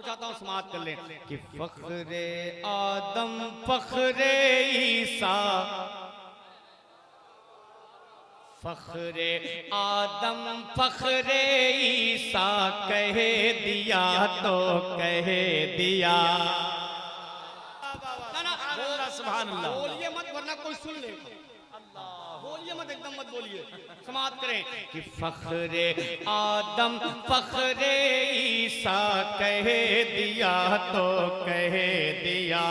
आपको चाहता हूँ समाप्त कर लें कि फख्रे आदम फख्रे ईसा, फख्रे आदम फख्रे ईसा कह दिया तो कह दिया। सुभान अल्लाह। बोलिए मत वरना कोई सुन ले, बोलिए मत, एकदम मत बोलिए, समाप्त करें कि फख्रे आदम फख्रे ईसा कह दिया तो कह दिया।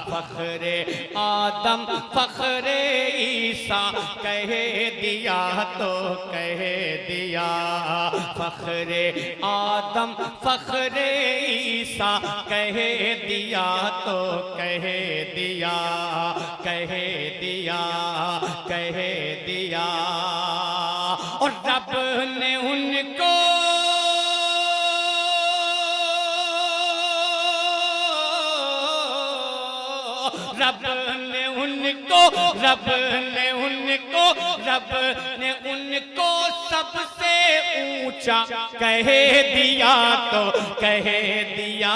फख्रे आदम फख्रे ईसा कह दिया तो कह दिया। फख्रे आदम फख्रे ईसा कह दिया तो कह दिया, कह दिया, कह दिया। और रब ने उनको रब ने उनको रब ने उनको रब ने उनको सबसे ऊंचा कह दिया तो कह दिया।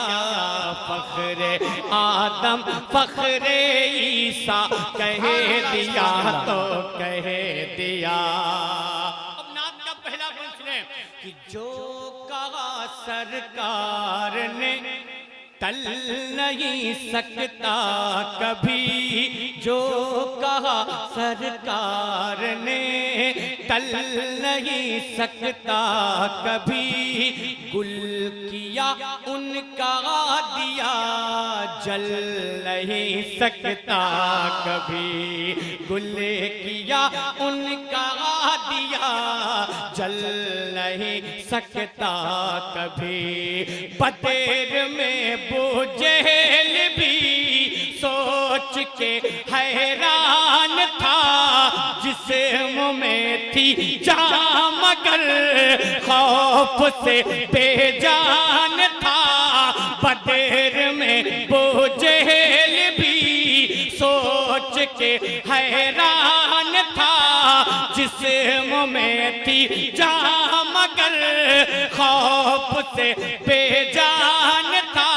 फख्रे आदम फख्रे ईसा कह दिया तो कह दिया। अब नात का पहला बंद सुने कि जो कहा सरकार ने टल नहीं सकता कभी, जो कहा सरकार ने टल नहीं सकता कभी। गुल किया उनका दिया जल नहीं सकता कभी। गुल किया उनका दिया जल नहीं सकता कभी। बतेर में बुझेल भी सोच के हैरान था, जिस्म में थी जान मगर खौफ से बेजान था। बतेर में बुझेल भी सोच के हैरान था, जिस्म में थी जान मगर खौफ से बेजान था,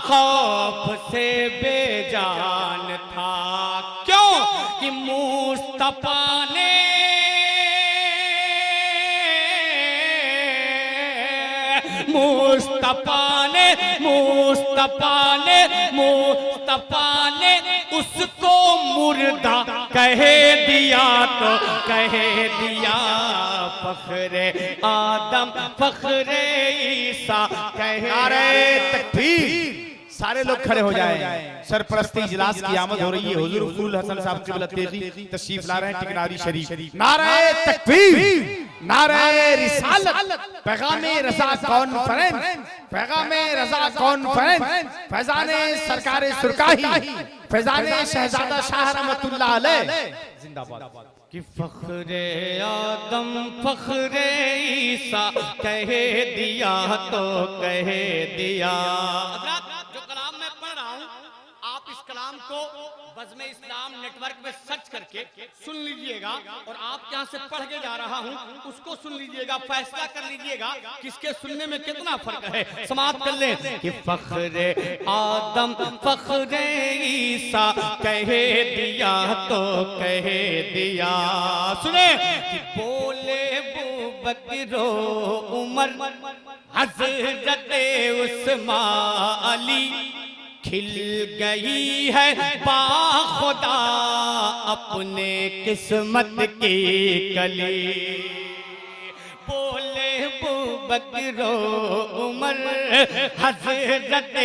खौफ से बेजान था। क्यों कि मुस्तफा ने मुस्तफा ने मुस्तफा ने मुस्तफा ने उसको मुर्दा कह दिया तो कह दिया। फख्रे आदम फख्रे ईसा कह। नारे तकबीर। सारे लोग खड़े हो जाएं। सरपरस्ती इजलास की आमद हो रही है। हुजूर फूल हसन साहब क़िबला तेजी तशरीफ ला रहे हैं टिकनारी शरीफ। नारे तकबीर, नारे रिसालत, पैगामे रज़ा कॉन्फ्रेंस, पैगामे रज़ा कॉन्फ्रेंस, फैज़ाने सरकारे सुरकाही, फैज़ाने शहजादा शाह रहमतुल्लाह अलैह जिंदाबाद। कि फख्रे आदम फख्रे ईसा कह दिया तो कह दिया। जो कलाम मैं पढ़ रहा हूँ आप इस कलाम को बज़्म इस्लाम नेटवर्क में सर्च करके सुन लीजिएगा, और आप यहाँ से पढ़ के जा रहा हूँ उसको सुन लीजिएगा, फैसला कर लीजिएगा किसके सुनने में कितना फर्क है। समाप्त कर लें कि फख्रे आदम फख्रे ईसा कह दिया तो कह दिया। सुने कि बोले बूबकर उमर हज़रत उस्मान अली, खिल गई है बाखुदा अपने किस्मत की कली। बोले बूबकर उमर हज़रत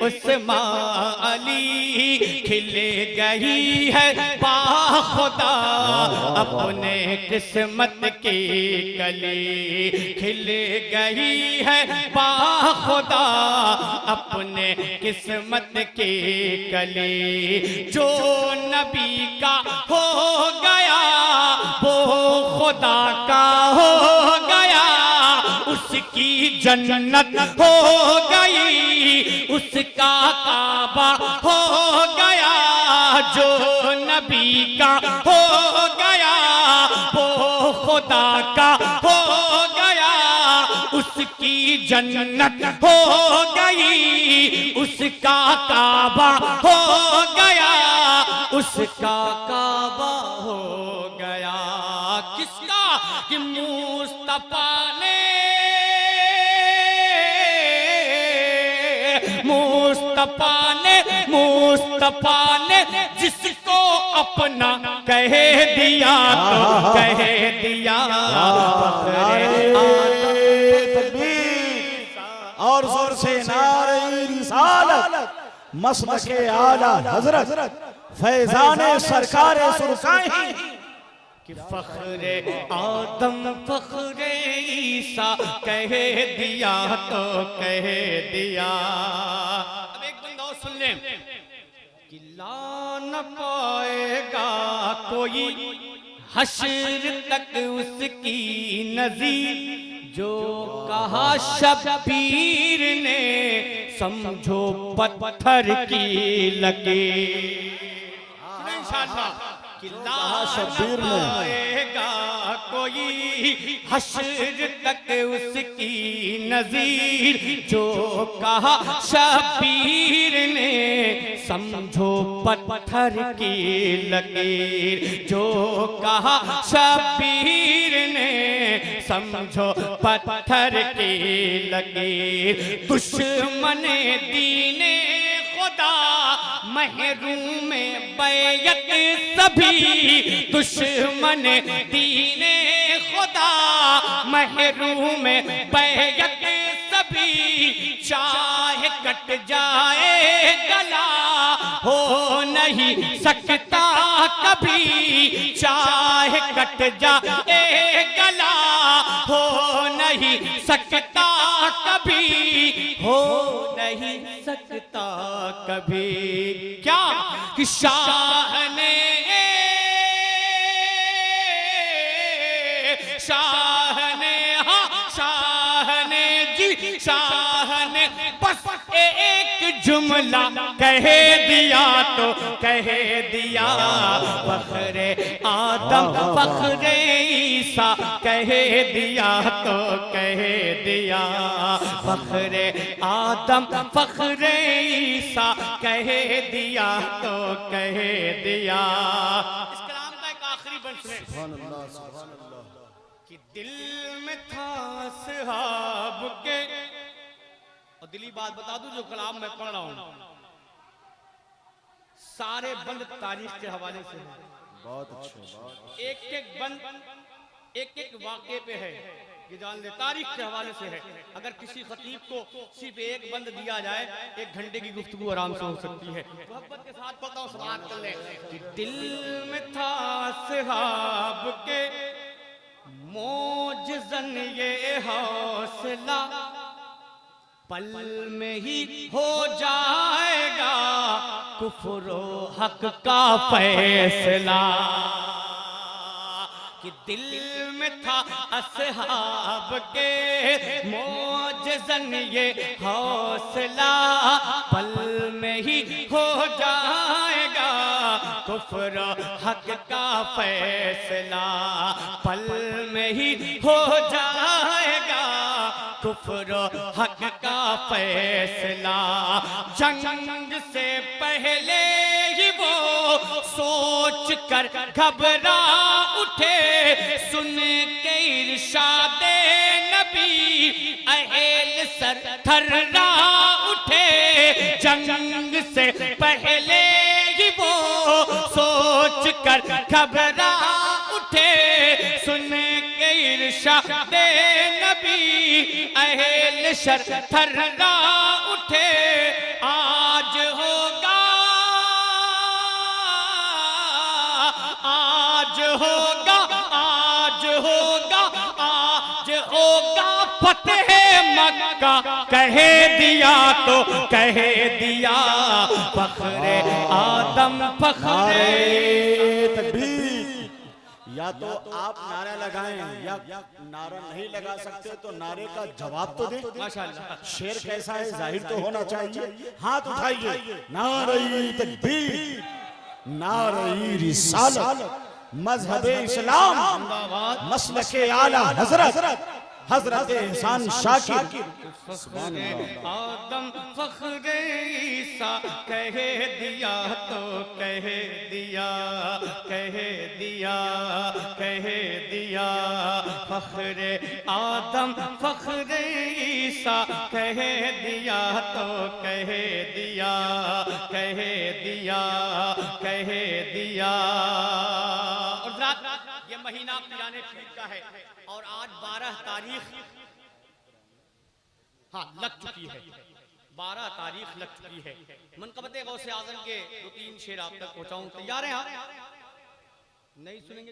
उस्मान अली, खिल गई है बाखुदा अपने किस्मत की कली। खिल गई है बाखुदा अपने किस्मत की कली। जो नबी का हो गया वो खुदा का हो गया, उसकी जन्नत हो गई, उसका काबा हो गया। जो नबी का हो गया वो खुदा का हो गया, उसकी जन्नत हो गई, उसका काबा हो गया, उसका काबा हो गया। किसका? कि मुस्तफा ने, मुस्तफा ने जिसको अपना कह दिया तो कह दिया। और जोर से नारे रिसालत, मसलके आला हजरत, फैजाने सरकार सुरकाई। कि फख्रे आदम फख्रे ईसा कह दिया तो कह दिया। अब एक बंदा और सुन ले कि ला न पाएगा कोई हश्र तक उसकी नजीर, जो कहा शब्बीर ने समझो पत्थर की लकीर। इंशाअल्लाह कि ला शब्बीर ने पाएगा कोई हश्र तक उसकी नजीर, जो कहा शब्बीर ने समझो पत्थर की लकीर, जो कहा शब्बीर ने समझो पत्थर की लकीर। दुश्मने दीने खुदा महरूम बैयत सभी, दुश्मन दीने खुदा महरूम बैयत सभी, चाहे कट जाए गला हो नहीं सकता कभी, चाहे कट जाए गला हो नहीं सकता कभी, हो नहीं सकता कभी। क्या कि शाह ने जी शाह ने बस एक जुमला कह दिया तो कह दिया। फख्रे आदम फख्रे ईसा कह दिया तो कह दिया। फख्रे आदम फख्रे ईसा कह दिया तो कह दिया। इस कलाम का एक आखिरी बंद सुने। कि दिल में था सहाब के, और दिली बात बता दूं जो कलाम मैं पढ़ रहा हूं सारे बंद तारीख के हवाले से है। बहुत अच्छे, एक एक बंद एक एक वाक़े पे है, ये जान ले तारीख के हवाले से है। अगर किसी खतीब को सिर्फ एक बंद दिया जाए 1 घंटे की गुफ्तगू आराम से हो सकती है। मोहब्बत के साथ पढ़ता हूं, समाअत कर ले। कि दिल में था सहाब के मोजज़न ये हौसला, पल में ही हो जाएगा कुफ्र हक का फैसला। कि दिल में था असहाब के मोजज़न ये हौसला, पल में ही हो जाएगा कुफ्र हक का फैसला, पल में ही हो जाएगा कुफ्र हक का फैसला। जंग से पहले ही वो सोच कर घबरा उठे, सुन के इरशादे नबी अहल सर थर्रा उठे। जंग से पहले ही वो सोच कर घबरा उठे, सुन के इरशादे नबी अहल सर थर्रा उठे। आज होगा, आज होगा, आज होगा, आज होगा फतेह मक्का, कह दिया तो कह दिया। फख्रे आदम फख्रे तकबीर। या तो आप नारा लगाएं या नारा नहीं लगा सकते तो नारे का जवाब तो दें। माशाअल्लाह। शेर कैसा है जाहिर तो होना चाहिए। हाथ उठाइए, नारे तकबीर, नारे रिसालत, मजहबे इस्लाम, मसलके आला हजरत, हजरत एहसान शाकिर। आदम फख्रे ईसा कह दिया तो कह दिया, कह दिया, कह दिया। फख्रे आदम फख्रे ईसा कह दिया तो कह दिया, कह दिया, कह दिया। और रात ये महीना पिराने पीर का है और आज 12 तारीख हाँ लग चुकी है, 12 तारीख लग चुकी है। मनकबत गौसे आज़म के 2-3 शेर आप तक पहुंचाऊं, तैयार हैं आप? नहीं सुनेंगे